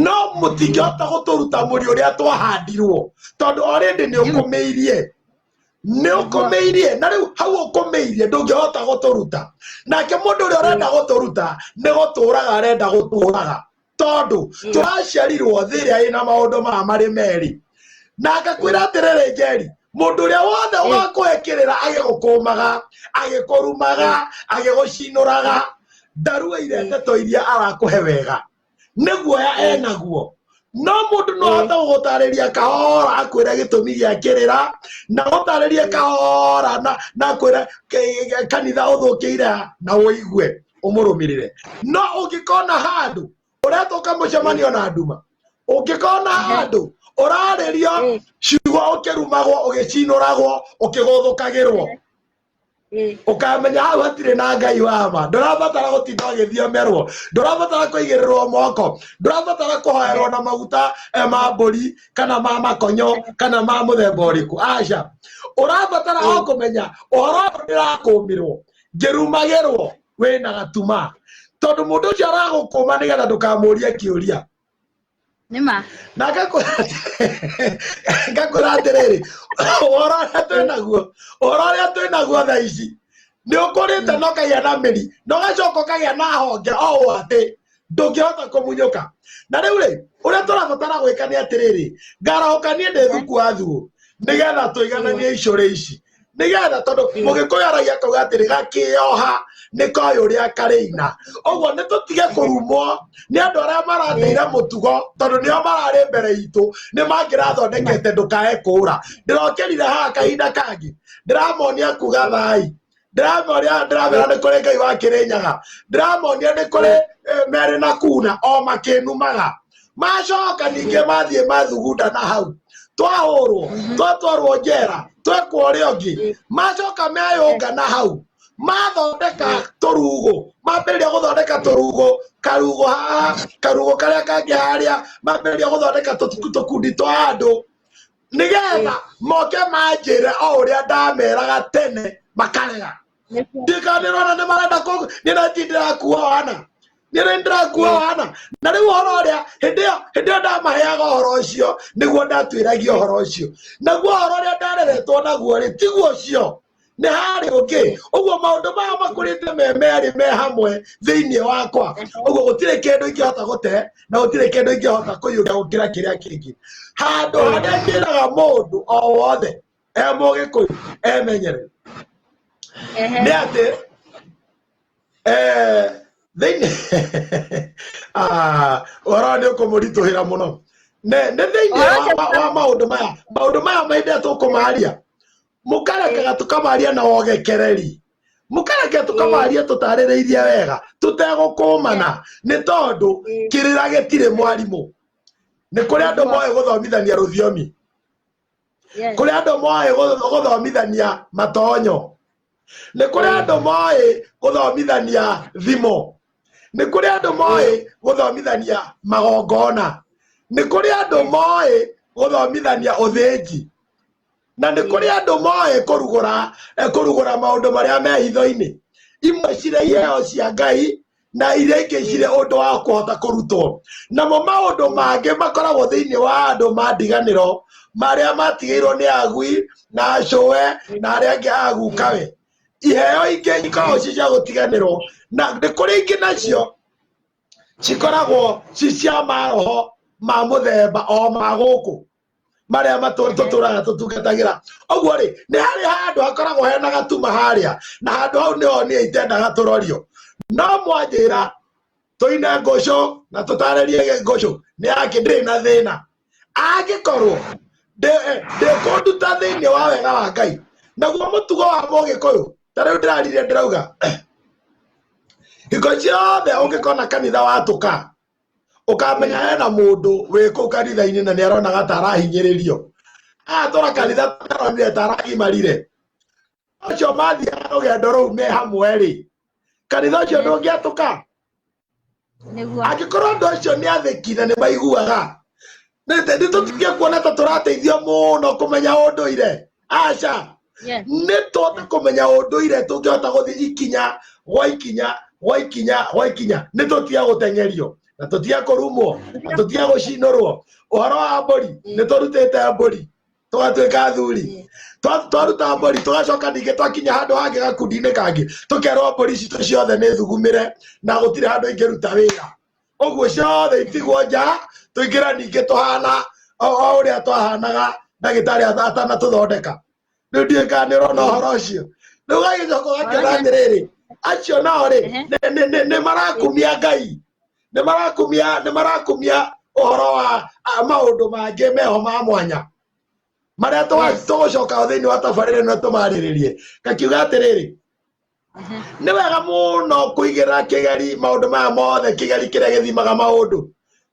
no mũtingĩhota gũtũruta mũri ũrĩa twahandirwo tondu already nĩ ũkũmĩirie na rĩu hau ũkũmĩirie ndũngĩhota gũtũruta nake mũndũ ũrĩa ũrenda gũtũruta nĩ gũtũraga arenda gũtũraga tondu tũraciarirwo thĩ ĩrĩa ĩna maũndũ maya marĩ merĩ na ngakwĩra atĩrĩrĩ Njeri mũndũ ũrĩa wothe wakũhĩkĩrĩra agĩgũkũmaga agĩkũrumaga agĩgũcinũraga ndaruĩire ndeto iria arakũhe wega nĩguoya enaguo no mũndũ no ahota gũgũtarĩria kahora akwĩre gĩtũmi gĩa kĩrĩra na gũtarĩrie kahora na akwĩre kanitha ũthũkĩire na ũigue ũmũrũmĩrĩre no ũngĩkona handũ ũretwo kamũcemanio na nduma ũngĩkona handũ ũrarĩrio ciugo ũkĩrumagwo ũgĩcinũragwo ũkĩgũthũkagĩrwo ukamenya hau hatirĩ na Ngai wama ndũrabatara gũtinda ũgĩthiomerwo ndũrabatara kũigĩrĩrwo moko ndũrabatara kũhoerwo na maguta ma mbũri kana ma makonyo kana ma mũthemba ũrĩkũ aca ũrabatara o kũmenya ũhoro ndĩrakũmĩrwo ngĩrumagĩrwo wĩna gatuma tondu mũndũ ũcio aragũkũma nĩgetha ndũkamũrie kĩũria nĩma na ngakũra atĩrĩrĩ ũhoro ũrĩa twĩnaguo thaa ici nĩ ũkũrĩte no kagĩa na mĩri no gacoka kagĩa na honge o atĩ ndũngĩhota kũmunyũka na rĩu rĩ ũrĩa tũrabatara gwĩka nĩ atĩrĩrĩ ngarahũkanie ndĩ thuku wa thuo nĩgetha tũigananie icũrĩ ici nĩgetha tondu mũgĩkũyũ aragia akauga atĩrĩ gakĩoha nĩkoĩ ũrĩa karĩina ũguo nĩ tũtige kũrumwo nĩ andũ arĩa marateire mũtugo tondu nĩo mararĩ mbere itũ nĩ mangĩrathondekete ndũkae kũra ndĩrokĩrire haha kahinda kangĩ ndĩramonia kuga thai ndĩramera nĩ kũrĩ Ngai wa Kĩrĩnyaga ndĩramonia nĩ kũrĩ Merĩ na Kuna o makĩnumaga macoka ningĩ mathiĩ mathugunda na hau twahũrwo twatwarwo njera twekwo ũrĩa ũngĩ macoka meyũnga na hau mathondeka tũrugũ mambĩrĩria gũthondeka tũrugũ karugũ haha karugũ karĩa kangĩ harĩa mambĩrĩria gũthondeka tũkundi twa andũ nĩgetha moke manjĩre o ũrĩa ndameraga tene makarega ndikanĩrona nĩ marenda nĩndĩrakua wana nĩndĩrakua wana na rĩu ũhoro ũrĩa hĩndĩ ĩyo ndamaheaga ũhoro ũcio nĩguo ndatuĩragia ũhoro ũcio naguo ũhoro ũrĩa ndareretwo naguo rĩ tiguo ũcio nĩ harĩ ũngĩ ũguo maũndũ maya makũrĩte merĩ me hamwe thĩinĩ wakwa ũguo gũtirĩ kĩndũ ingĩhota gũte na gũtirĩ kĩndũ ingĩhota kũiyũria gũkĩra kĩrĩa kĩngĩ handũ harĩa njĩraga mũndũ o wothe mũgĩkũyũ emenyere nĩ atĩ thĩinĩ ũhoro nĩ ũkũmũritũhĩra mũno nĩ thĩinĩ wa maũndũ maya mahinda tũkũmaria mũkarekaga tũkamaria na wogekereri mũkareka tũkamaria tũtarĩrĩirie wega tũtegũkũmana nĩ tondũ kĩrĩra gĩtirĩ mwarimũ nĩ kũrĩ andũ moĩ gũthomithania rũthiomi kũrĩ andũ moĩ gũthomithania matonyo nĩ kũrĩ andũ moĩ gũthomithania thimo nĩ kũrĩ andũ moĩ gũthomithania magongona nĩ kũrĩ andũ moĩ gũthomithania ũthĩnji na nĩ kũrĩ andũ moĩ kũrugũra maũndũ marĩa me hitho-inĩ imwe cirĩ iheo cia Ngai na iria ingĩ cirĩ ũndũ wa kũhota kũrutwo namo maũndũ mangĩ makoragwo thĩinĩ wa andũ mandiganĩro marĩa matigĩirwo nĩ agui na acũwe na arĩa angĩ agukawe iheo ingĩ ikoragwo cia gũtiganĩrwo na nĩ kũrĩ ingĩ nacio cikoragwo cia maroho ma mũthemba o ma gũkũ marĩa tũtũraga tũtungatagĩra ũguo rĩ nĩ harĩ handũ hakoragwo hena gatuma harĩa na handũ hau nĩho niĩ itendaga tũrorio no mwanjĩra tũine ngũcũ na tũtarĩrie ngũcũ nĩ yake ndĩrĩ na thĩna angĩkorwo ndĩkũnduta thĩinĩ wa wega wa Ngai naguo mũtugo wa mũgĩkũyũ ta rĩu ndĩrarire ndĩrauga hingo ciothe ũngĩkona kanitha watũka ukamenya hena mũndũ wĩ kũu kanitha-inĩ na nĩaronaga ta arahinyĩrĩrio atũra kanitha taronire ta aragimarire ũcio mathiaga rũgendo rũu me hamwe rĩ kanitha ũcio ndũngĩatũka angĩkorwo andũ acio nĩ athĩki na nĩ maiguaga nĩtũtige kuona ta tũrateithio mũno kũmenya ũndũire aca nĩ tũhote kũmenya ũndũire tũngĩhota gũthiĩ ikinya gwa ikinya nĩ tũtiga gũtengerio na tũtiga kũrumwo na tũtiga gũcinũrwo ũhoro wa mbũri nĩ tũrutĩte mbũri tũgatuĩka athuri twaruta mbũri tũgacoka ningĩ twakinya handũ hangĩ gakundi-inĩ kangĩ tũkerwo mbũri citũ ciothe nĩ thugumĩre na gũtirĩ handũ ingĩruta wĩra ũguo ciothe itigwo nja tũingĩra ningĩ tũhana o ũrĩa twahanaga ndagĩtarĩ atanatũthondeka rĩu ndiũĩ kana nĩ ũrona ũhoro ũcio rĩu gagĩcoka gakĩona atĩrĩrĩ acio nao rĩ nĩ marakumia Ngai nĩ marakumia ũhoro wa maũndũ mangĩ meho ma mwanya marĩa tũgũcoka thĩinĩ wa tabarĩra ĩno tũmarĩrĩrie gakiuga atĩrĩrĩ nĩ wega mũno kũigĩrĩra kĩgeri maũndũ maya mothe kĩgeri kĩrĩa gĩthimaga maũndũ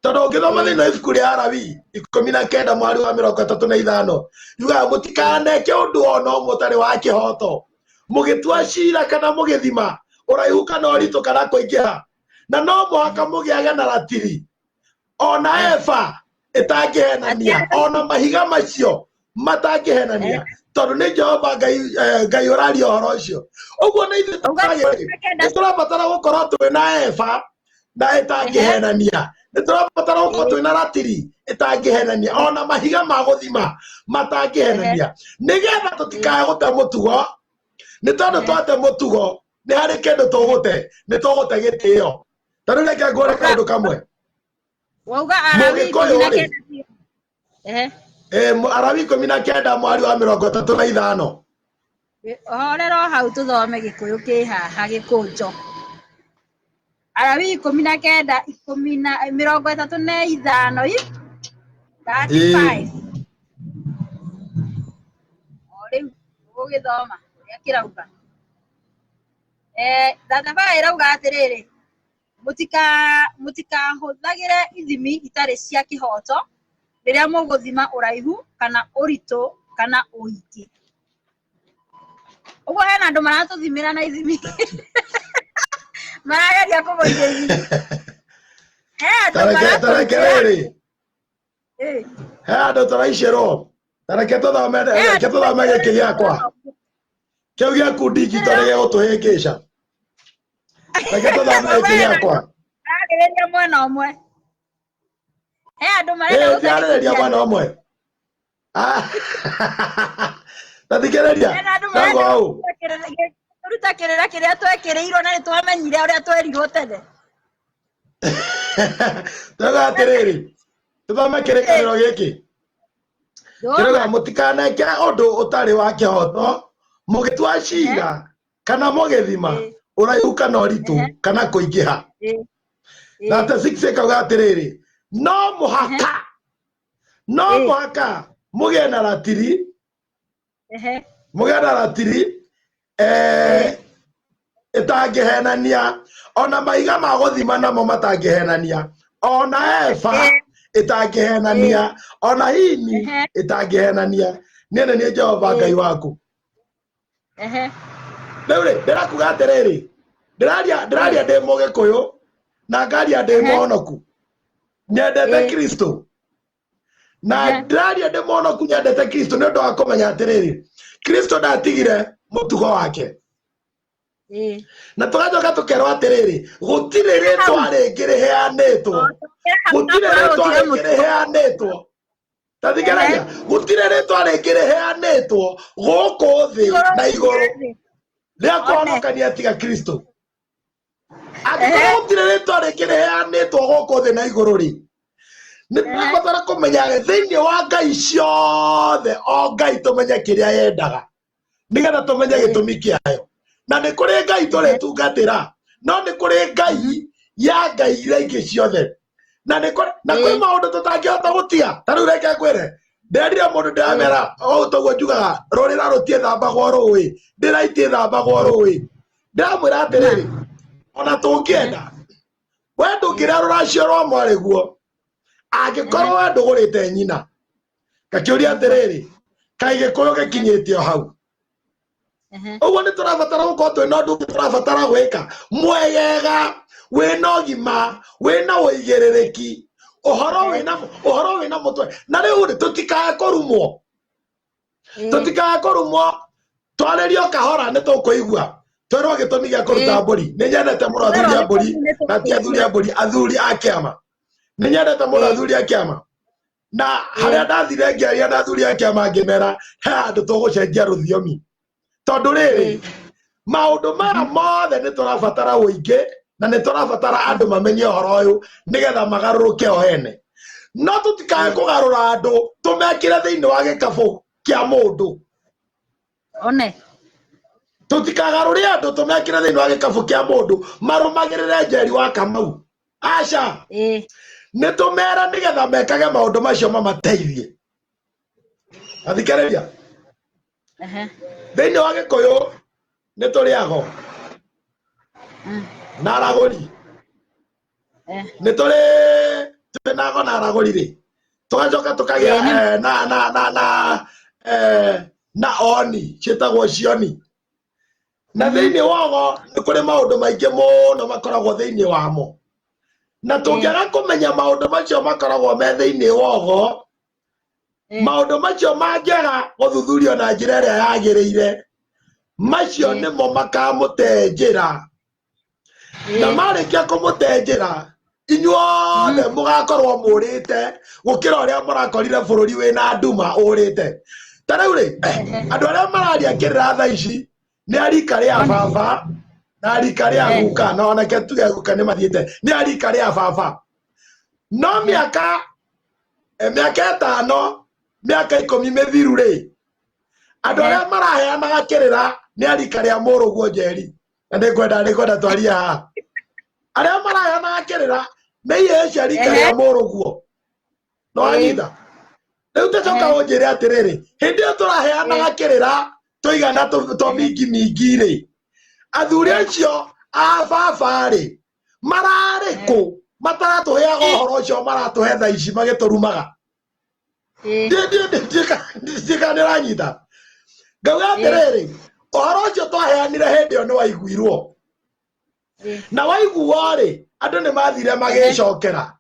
tondũ ũngĩthoma thĩinĩ wa ibuku rĩa Alawii 19 mweri wa 35 yugaga mũtikaneke ũndũ ona ũmwe ũtarĩ wa kĩhoto mũgĩtua cira kana mũgĩthima ũraihu kana ũritũ kana kũingĩha na no mũhaka mũgĩage na ratiri ona eba ĩtangĩhenania ona mahiga macio matangĩhenania tondũ nĩ Jehova Ngai ũraria ũhoro ũcio ũguo nĩ ithuĩ tũrabatara gũkorwo twĩna eba na ĩtangĩhenania nĩ tũrabatara gũkorwo twĩna ratiri ĩtangĩhenania ona mahiga ma gũthima matangĩhenania nĩgetha tũtikae gũte mũtugo nĩ tondũ twate mũtugo nĩ harĩ kĩndũ tũgũte nĩ tũgũte gĩtĩo tondũ reke ngũre kaũndũ kamwe Alawii 19 mweri wa 35 horero hau tũthome gĩkũyũ kĩ haha gĩkũnjo Alawii 19 35 35 rĩu ũgĩthoma ũrĩa kĩrauga thabarĩ ĩrauga atĩrĩrĩ mũtikahũthagĩre ithimi itarĩ cia kĩhoto rĩrĩa mũgũthima ũraihu kana ũritũ kana ũingĩ ũguo hena andũ maratũthimĩra na ithimi marageria kũgũithia ithimi he andũ tũraicĩrwo tareke tũthome gĩkĩ gĩakwa kĩu gĩaku ndigito nĩ gĩgũtũhĩngĩca reke tũthome gĩkĩ gĩakwa ararĩrĩria mwena ũmwe he andũ marenda gũteithĩrĩria mwena ũmwe Tathikĩrĩria. Nago au. Ruta kĩrĩra kĩrĩa twekirirwo na nĩtwamenyire ũrĩa twerirwo tene. Tuga atĩrĩrĩ. Tuthome kĩrĩkanĩro gĩkĩ. Kĩroga mũtikaneke ũndũ ũtarĩ wa kĩhoto, mũgĩtua ciira kana mũgĩthima ũraihu kana ũritũ kana kũingĩha. Na ta 6 kauga atĩrĩrĩ, no mũhaka mũgĩe na ratiri, ĩtangĩhenania, ona maiga ma gũthima namo matangĩhenania, ona eba ĩtangĩhenania, ona hini ĩtangĩhenania. Niĩ nĩ Jehova Ngai waku. Rĩu rĩ, ndĩrakuga atĩrĩrĩ, ndĩraria ndĩ Mũgĩkũyũ na ngaria ndĩ mũhonoku, nyendete Kristo. Na ndĩraria ndĩ mũhonoku nyendete Kristo nĩ ũndũ wa kũmenya atĩrĩrĩ, Kristo ndatigire mũtugo wake. Na tũgacoka tũkerwo atĩrĩrĩ, gũtirĩ rĩtwa rĩngĩ rĩheanĩtwo, gũtirĩ rĩtwa rĩngĩ rĩheanĩtwo. Tathikĩrĩria, gũtirĩ rĩtwa rĩngĩ rĩheanĩtwo gũkũ thĩ na igũrũ rĩa kũhonokania tiga Kristo. Angĩkorwo gũtirĩ rĩtwa rĩngĩ rĩheanĩtwo gũkũ thĩ na igũrũ rĩ, nĩ tũrabatara kũmenya thĩinĩ wa ngai ciothe o ngai tũmenye kĩrĩa yendaga, nĩgetha tũmenye gĩtũmi kĩayo. Na nĩ kũrĩ ngai tũrĩtungatĩra, no nĩ kũrĩ ngai ya ngai iria ingĩ ciothe. Na kwĩ maũndũ tũtangĩhota gũtiga. Ta rĩu reke ngwĩre, nderire mũndũ ndĩramera o ũguo njugaga rũrĩra rũtiĩthambagwo rũĩ, ndĩra itiĩthambagwo rũĩ. Ndĩramwĩra atĩrĩrĩ, ona tũngĩenda we ndũngĩrĩa rũracio rwa mwarĩguo angĩkorwo we ndũgũrĩte nyina. Ngakĩũria atĩrĩrĩ, kaĩ Gĩkũyũ gĩkinyĩte o hau? Ũguo nĩ tũrabatara gũkorwo twĩna ũndũ ũngĩ tũrabatara gwĩka mwegega, wĩna ũgima, wĩna ũigĩrĩrĩki, ũhoro wĩna mũtwe. Na rĩu rĩ, tũtikae kũrumwo, twarĩrio kahora nĩ tũkũigua. Twerwo gĩtũmi gĩa kũruta mbũri. Nĩ nyendete mũno athuri a mbũri, na ti athuri a mbũri, athuri a kĩama. Nĩ nyendete mũno athuri a kĩama. Na harĩa ndathire ngĩaria na athuri a kĩama ngĩmera he handũ tũgũcenjia rũthiomi. Tondũ rĩrĩ, maũndũ maya mothe nĩ tũrabatara ũingĩ na nĩ tũrabatara andũ mamenye ũhoro ũyũ nĩgetha magarũrũke o ene. No tũtikae kũgarũra andũ tũmekĩre thĩinĩ wa gĩkabũ kĩa mũndũ. Tũtikagarũre andũ tũmekĩre thĩinĩ wa gĩkabũ kĩa mũndũ marũmagĩrĩre Njeri wa Kamau. Aca, nĩ tũmera nĩgetha mekage maũndũ macio mamateithie. Athikĩrĩria, thĩinĩ wa Gĩkũyũ nĩ tũrĩ ago na aragũri. Nĩ tũrĩ twĩna ago na aragũri rĩ, tũgacoka tũkagĩa na oni ciĩtagwo cioni. Na thĩinĩ wago nĩ kũrĩ maũndũ maingĩ mũno makoragwo thĩinĩ wamo. Na tũngĩaga kũmenya maũndũ macio makoragwo me thĩinĩ wago, maũndũ macio mangĩaga gũthuthurio na njĩra ĩrĩa yagĩrĩire, macio nĩmo makamũte njĩra. Na marĩkia kũmũte njĩra, inyuothe mũgakorwo mũrĩte gũkĩra ũrĩa mũrakorire bũrũri wĩna nduma ũrĩte. Ta rĩu rĩ, andũ arĩa mararia kĩrĩra thaa ici nĩ arika rĩa baba na arika rĩa guka, na onake tuge guka nĩ mathiĩte, nĩ arika rĩa baba. No mĩaka 5, mĩaka 10 mĩthiru rĩ, andũ arĩa maraheanaga kĩrĩra nĩ arika rĩa mũrũguo Njeri. Na nĩngwenda twaria haha. Arĩa maraheanaga kĩrĩra nĩ ihecia rika rĩa mũrũguo. No anyita. Rĩu tũcoka ũnjĩre atĩrĩrĩ, hĩndĩ ĩyo tũraheanaga kĩrĩra tũigana tũmingi rĩ, athuri acio a baba rĩ, mararĩ kũ mataratũheaga ũhoro ũcio maratũhe thaa ici magĩtũrumaga? Ndika nĩranyita. Ngauga atĩrĩrĩ, ũhoro ũcio twaheanire hĩndĩ ĩyo nĩ waiguirwo. Na waiguo rĩ, andũ nĩ mathire magĩcokera.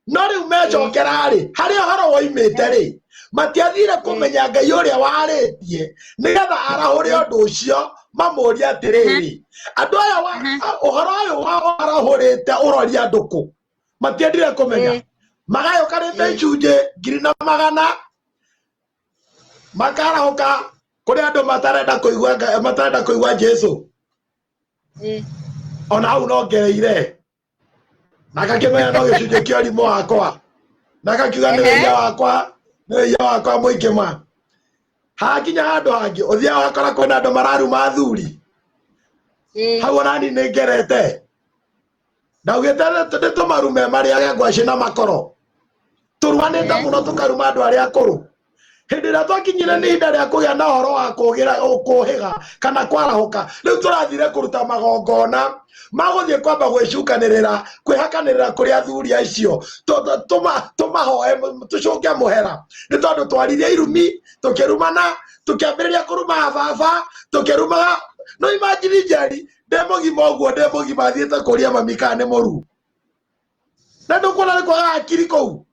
No rĩu mecokera rĩ, harĩa ũhoro woimĩte rĩ, matiathire kũmenya Ngai ũrĩa warĩtie nĩgetha arahũre ũndũ ũcio mamũrie atĩrĩrĩ, andũ aya ũhoro ũyũ warahũrĩte ũroria andũ kũ? Matiendire kũmenya. Magayũkanĩte icunjĩ 100,000 makarahũka kuri andu matarenda kuigua Jesu ona hau no ngereire na gakimenya no gicunjĩ kĩa ũrimũ wakwa na gakiuga nĩ wĩia wakwa mũingĩ ma hakinya handũ hangĩ ũthia wakora kwĩna andũ mararuma athuri hau onani nĩ ngerete ndaugĩte nĩ tũmarume marĩage ngwacĩ na makoro tũruanĩte mũno tũkaruma andũ arĩa akũrũ hĩndĩ ĩrĩa twakinyire nĩ ihinda rĩa kũgĩa na ũhoro wa kũhĩga kana kwarahũka rĩu tũrathire kũruta magongona magũthiĩ kwamba gwĩcukanĩrĩra kwĩhakanĩrĩra kũrĩ athuri acio tũmahoe tũcũnge mũhera nĩ tondũ twaririe irumi tũkĩrumana tũkĩambĩrĩria kũruma baba tũkĩrumaga no imagine Njeri ndĩ mũgima ũguo ndĩ mũgima thiĩte kũria mami kana nĩ mũru na ndũkuona nĩ kwaga akiri kũu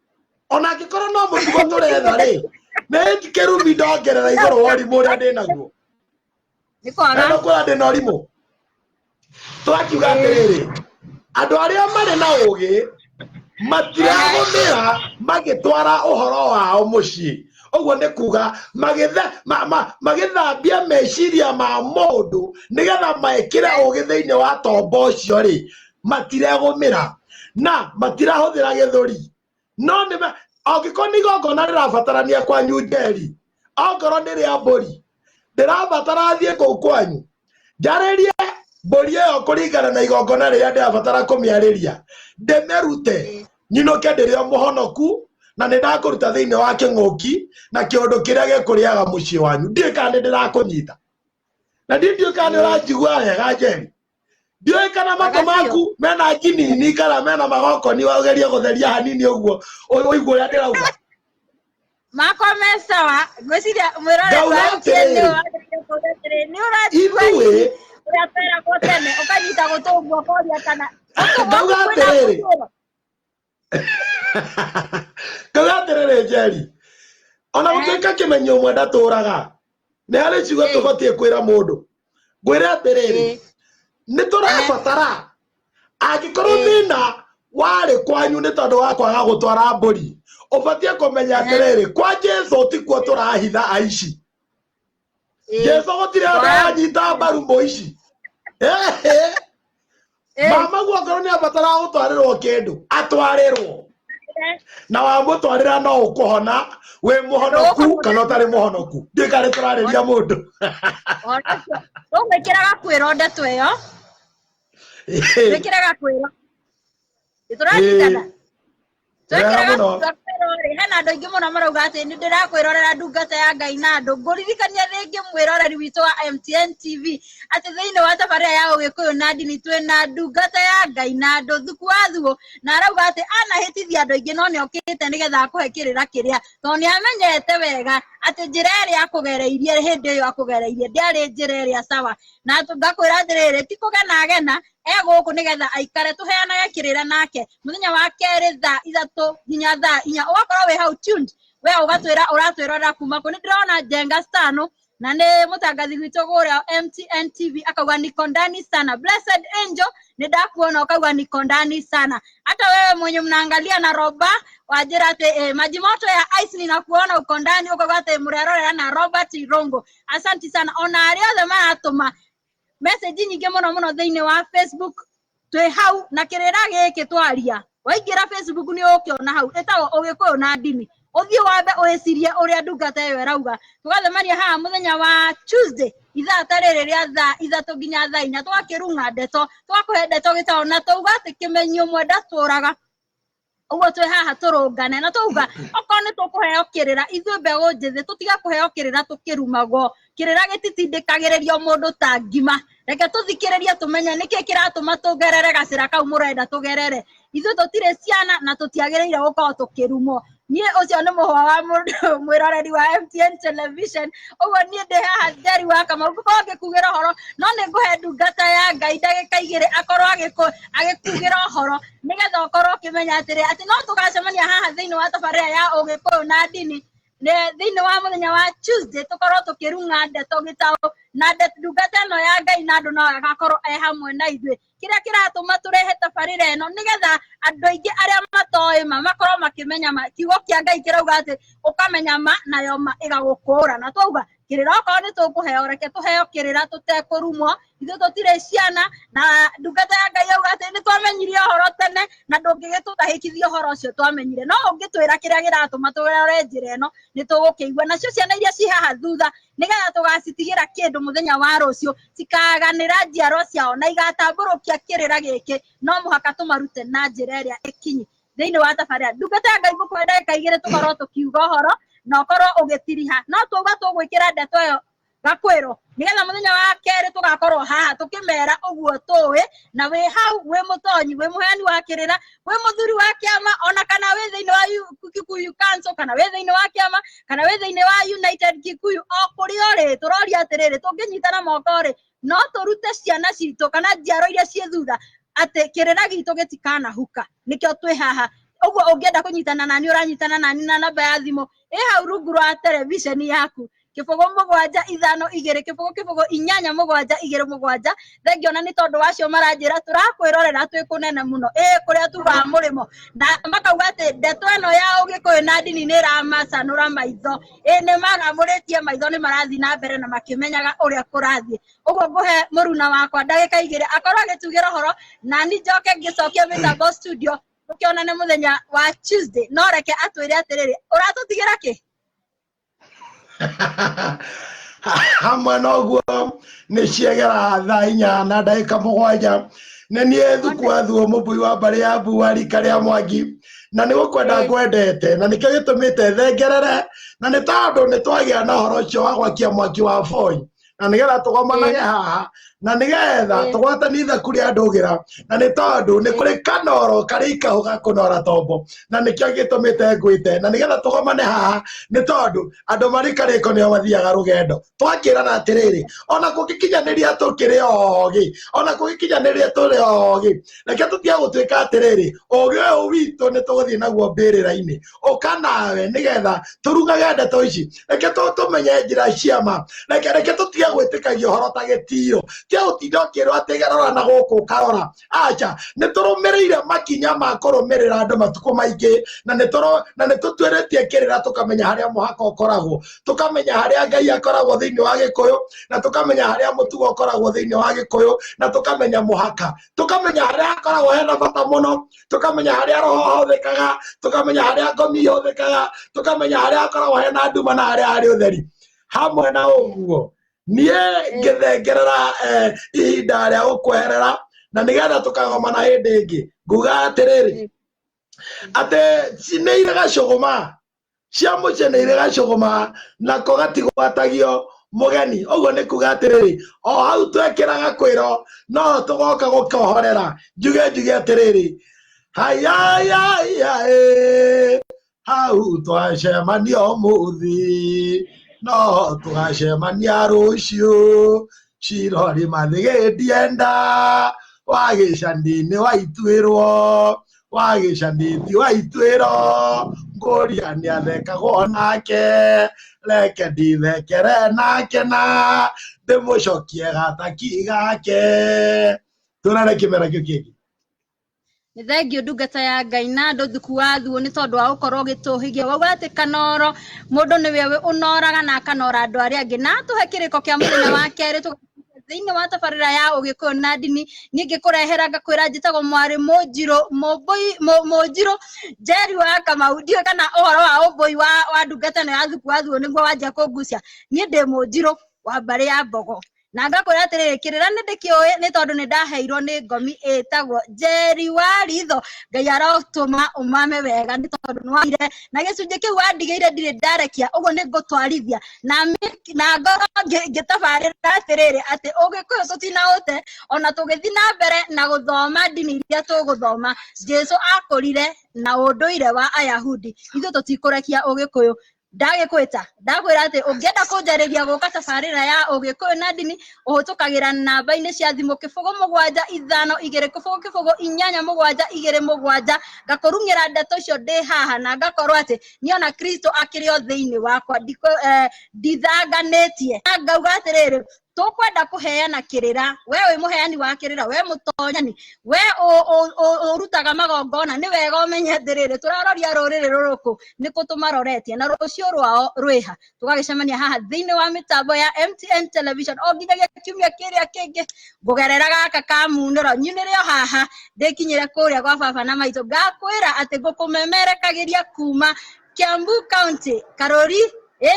ona angĩkorwo no mũtugo tũretha rĩ nĩ kĩrumi ndongerera igũrũ wa ũrimũ ũrĩa ndĩ naguo na ndũkuona ndĩ na ũrimũ twakiuga atĩrĩrĩ andũ arĩa marĩ na ũgĩ matiragũmĩra magĩtwara ũhoro wao mũciĩ ũguo nĩ kuga magĩthambia meciria ma mũndũ nĩgetha mekĩre ũgĩ thĩinĩ wa tombo ũcio rĩ matiregũmĩra na matirahũthĩra gĩthũri no nĩ angĩkorwo nĩ igongona rĩrabatarania kwanyu Njeri ongorwo nĩ rĩa mbũri ndĩrabatara thiĩ kũu kwanyu njarĩrie mbũri ĩyo kũringana na igongona rĩrĩa ndĩrabatara kũmĩarĩria ndĩmĩrute nyinũke ndĩrĩ o mũhonoku na nĩ ndakũruta thĩinĩ wa kĩng'ũki na kĩũndũ kĩrĩa gĩkũrĩaga mũciĩ wanyu ndiũĩ kana nĩ ndĩrakũnyita na ndiũĩ kana nĩ ũranjigua wega Njeri ndiũĩ kana matũ maku mena nginini kana mena magokoni wagerie gũtheria hanini ũguo ũigua ũrĩa ndĩrauga makwa me sawa ngwĩciria mwĩrore nĩ ũranjigua ũrĩa tweragwo tene ũkanyita gũtũguo koria kana ngauga atĩrĩrĩ Njeri ona gũtuĩka kĩmenyo ũmwe ndatũraga nĩ harĩ ciugo tũbatiĩ kwĩra mũndũ ngwĩre atĩrĩrĩ nĩ tũrabatara angĩkorwo thĩna warĩ kwanyu nĩ tondũ wa kwaga gũtwara mbũri ũbatiĩ kũmenya atĩrĩrĩ kwa Jesu tikuo tũrahitha aici Jesu gũtirĩ andũ aranyita mbaru mũici mama guokorwo nĩ abatara gũtwarĩrwo kĩndũ atwarĩrwo na wamũtwarĩra no ũkũhona wĩ mũhonoku kana ũtarĩ mũhonoku ndiũĩ kana tũrarĩria mũndũ ũgwĩkĩraga kwĩro ndeto ĩyo twĩkĩraga kwĩro tũranyitana twĩkĩraga hena andũ aingĩ mũno marauga atĩ nĩ ndĩrakwĩrorera ndungata ya Ngai na andũ ngũririkania rĩngĩ mwĩroreri witũ wa MTN TV atĩ thĩinĩ wa tabarĩra ya Ũgĩkũyũ na ndini twĩna ndungata ya Ngai na andũ thuku wa thuo na arauga atĩ anahĩtithia andũ aingĩ no nĩ okĩte nĩgetha akũhe kĩrĩra kĩrĩa tondũ nĩ amenyete wega atĩ njĩra ĩrĩa akũgereirie hĩndĩ ĩyo akũgereirie ndĩarĩ njĩra ĩrĩa sawa na ngakwĩra atĩrĩrĩ ti kũgena agena egũkũ nĩgetha aikare tũheanage kĩrĩra nake mũthenya wa kerĩ thaa 3 nginya thaa 4 ũgakorwo wĩ hau tuned we ũratwĩrorera kuma kũ nĩ ndĩrona Jenga Stano na nĩ mũtangathi witũ gũrĩa MTN TV akauga niko ndani sana Blessed Angel nĩ ndakuona ukauga niko ndani sana hata wewe mwenye mnaangalia na Roba wajira ate maji moto ya ice ninakuona uko ndani ukauga ate murerorera na Robert Irongo asante sana ona arĩa othe maratũma message nyingĩ mũno thĩinĩ wa Facebook twĩ hau na kĩrĩra gĩkĩ twaria waingĩra Facebook nĩ ũkĩona hau ĩtagwo Ũgĩkũyũ na ndini ũthiĩ wambe ũĩcirie ũrĩa ndungata ĩyo ĩrauga tũgathemania haha mũthenya wa Tuesday ithaa tarĩrĩ rĩa thaa 3 nginya thaa 4 twakĩrunga ndeto twakũhe ndeto gĩtao na tauga atĩ kĩmenyo ũmwe ndatũraga ũguo twĩ haha tũrũngane na tauga okorwo nĩ tũkũheo kĩrĩra ithuĩ mbeũ njĩthĩ tũtiga kũheo kĩrĩra tũkĩrumagwo kĩrĩra gĩtitindĩkagĩrĩrio mũndũ ta ngima reke tũthikĩrĩrie tũmenye nĩkĩ kĩratũma tũgerere gacĩra kau mũrenda tũgerere ithuĩ tũtirĩ ciana na tũtiagĩrĩire gũkorwo tũkĩrumwo niĩ ũcio nĩ mũhwa wa mũndũ mwĩroreri wa MTN Television ũguo niĩ ndĩ haha Njeri wa Kamau ngũkorwo ngĩkugĩra ũhoro no nĩ ngũhe ndungata ya Ngai ndagĩka 2 akorwo agĩkugĩra ũhoro nĩgetha ũkorwo ũkĩmenya atĩ no tũgacemania haha thĩinĩ wa tabarĩra ya Ũgĩkũyũ na ndini thĩinĩ wa mũthenya wa Tuesday tũkorwo tũkĩrunga ndeto gĩtao na ndungata ĩno ya Ngai na andũ no agakorwo hamwe na ithuĩ kĩrĩa kĩratũma tũrehe tabarĩra ĩno nĩgetha andũ aingĩ arĩa matoĩ makorwo makĩmenya kiugo kĩa Ngai kĩrauga atĩ ũkamenya ma nayo ma ĩgagũkũũra na twauga kirira ko ni tukuheo reke tuheo kirira tutekurumwo ithu tutire ciana na ndungata ya Ngai auga ati ni twamenyirie horo tene na ndungigitutahikithia horo ucio twamenyire no ungitwira kiria giratuma turore njira ino ni tugukiigua nacio ciana iria ci haha thutha nigetha tugacitigira kindu muthenya wa rucio cikaganira njiarwa ciao na igatamburukia kirira giki no muhaka tumarute na njira iria ikinyi thiini wa tabarira ndungata ya Ngai gukwenda kaigire tukorwo tukiuga horo no korwo ugitiriha no tuga tugwikira ndeto yo gakwiro nigetha muthenya wa keri tugakorwo haha tukimera uguo tuwi na wi hau wi mutonyi wi muheani wa kirira wi muthuri wa kiama ona kana wi thiini wa Kikuyu Council kana wi thiini wa kiama kana wi thiini wa United Kikuyu o kuri ori turoria atiriri tunginyitana moko ri no turute ciana citu kana njiaro iria cie thutha ati kirira gitu gitikana huka nikio twi haha uguo ungienda kunyitana nani uranyitana nani na namba ya thimu hau rungu rwa television yaku kibogo 752 kibogo 872 thengio na ni tondu wacio maranjira turakwirorera twi kunene muno kuria tuga murimo na makauga ati ndeto eno ya ugikuyu na ndini ni ramacanura maitho ni magamuritie maitho ni marathi na mbere na makimenyaga uria kurathie uguo nguhe muruna wakwa ndagika 2 akorwo agitugira horo na ni njoke ngicokia mitambo studio tukionane muthenya wa Tuesday no reke atwire atiriri uratutigira ki hamwe noguo ni ciegera thaa 4 na ndagika 7 ni nie thukwa mubui wa mbari ya Buari karia Mwangi na ni gukwenda ngwendete na nikio gitumite thengerere na ni tondu ni twagia na horo ucio wa gwakia mwaki wa Voi na nigetha tugomanage haha na nigetha tugwatani thaku ria ndugira na ni tondu ni kuri kanoro kari ikahu gakunora tombo na nikio gitumite ngwite na nigetha tugomane haha ni tondu andu mari kariko nio mathiaga rugendo twakirana atiriri ona kugikinyaniria tukiri ogi ona kugikinyaniria turi ogi reke tutia gutwika atiriri ogi uyu witu ni tuguthie naguo mbirira-ini ukanawe nigetha turugage ndeto ici reke tumenye njira ciama reke tutia gwitikagia horo ta gitiro tia utinda ukirwo atigerora na guku karora acha ni turumirire makinya ma kurumirira andu matuko maingi na ni tutweretie kirira tukamenya haria muhaka ukoragwo tukamenya haria Ngai akoragwo thiini wa Gikuyu na tukamenya haria mutugo ukoragwo thiini wa Gikuyu na tukamenya muhaka tukamenya haria akoragwo hena bata muno tukamenya haria roho hothekaga tukamenya haria ngomi hothekaga tukamenya haria akoragwo hena nduma na haria hari utheri hamwe na uguo nie ngithengerera ihinda ria gukweherera na nigetha tukagomana hindi ingi nguga atiriri ate cineire gacuguma cia muceneire gacuguma nako gatigwatagio mugeni uguo ni kuga atiriri o hau twekiraga kwiro no tugoka gukohorera njuge atiriri hayaya hau twacemania umuthi no tugacemania rucio cirori mathigindienda wagicandini waitwirwo wagicandithi waitwiro nguria ni athekagwo nake reke ndithekere nake na ndimucokie gataki gake turare kimera kio kingi ni thengio ndungata ya Ngai na andu thuku wa thuo ni tondu wa gukorwo gituhigia wauga ati kanoro mundu niwe unoraga na kanora andu aria angi na tuhe kiriko kia muthenya wa keri thiini wa tabarira ya ugikuyu na ndini ningi kurehera ngakwira njitagwo mwari Munjiro Njeri wa Kamau ndio kana uhoro wa uboi wa ndungata no ya thuku wa thuo niguo wanjia kungucia nie ndi Munjiro wa mbari ya Mbogo na ngakwira atiriri kirira ni ndikioe ni tondu ni ndaheirwo ni ngomi etagwo Njeri wa Ritho Ngai arotuma umame wega ni tondu ni waire na gicunje kiu wandigeire ndire ndarekia uguo ni ngutwarithia na ngoro ngitabarira atiriri ati ugikuyu tutinaute ona tugithi na mbere na guthoma ndini iria tuguthoma Jesu akurire na unduire wa Ayahudi ithu tutikurekia ugikuyu ndagikwita ndakwira ati ungienda kunjariria guka tabarira ya ugikuyu na ndini uhutukagira namba-ini cia thimu 752 ngakurungira ndeto icio ndi haha na ngakorwo ati niona Kristo akirio thiini wakwa ndithanganitie ngauga atiriri tukwenda kuheana kirira we muheani wa kirira we mutonyani we urutaga magongona ni wega umenye ndirire turaroria ruriri ruruku niko tumaroretie na rucio rwao rwiha tugagicemania haha thiini wa mitambo ya MTN television o nginyagia kiumia kiria kingi ngugerera gaka kamuniro nyunirio haha ndikinyire kuria gwa baba na maito ngakwira ati ngukumemerekagiria kuma Kiambu County Karori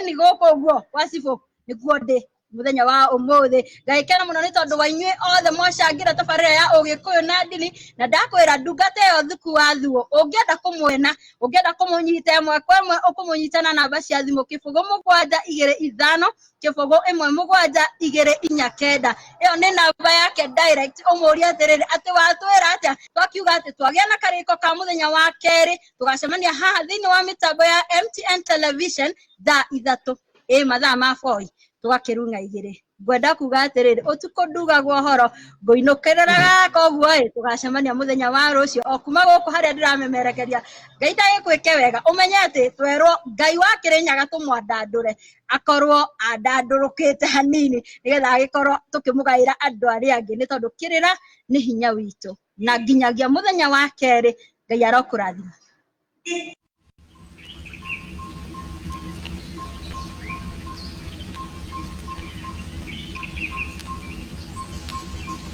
ni goko guo wasifu niguo ndi muthenya wa umuthi ngaikena muno ni tondu wa inyue othe mwashangira tabarira ya Ugikuyu na ndini na ndakwira ndungate yo thuku wa thuo ungienda kumwena ungienda kumunyita imwe kwa imwe ukumunyitana namba cia thimu 0725 0717 iyo ni namba yake direct umuria atiriri ati watwira atia twakiuga ati twagia na kariko ka muthenya wa keri tugacemania haha thiini wa mitambo ya MTN television thaa 3 mathaa ma 4 tugakirunga igire ngwenda kuga atiriri utuko nduga gwo horo nguinukirira koguo tugacemania muthenya wa rucio o kuma guku haria ndiramemerekeria ngai ndagikwike wega umenye ati twerwo ngai wa Kirinyaga tumwandandure akorwo andandurukite hanini nigetha agikorwo tukimugaira andu aria angi ni tondu kirira ni hinya witu na nginyagia muthenya wa keri ngai arokurathima.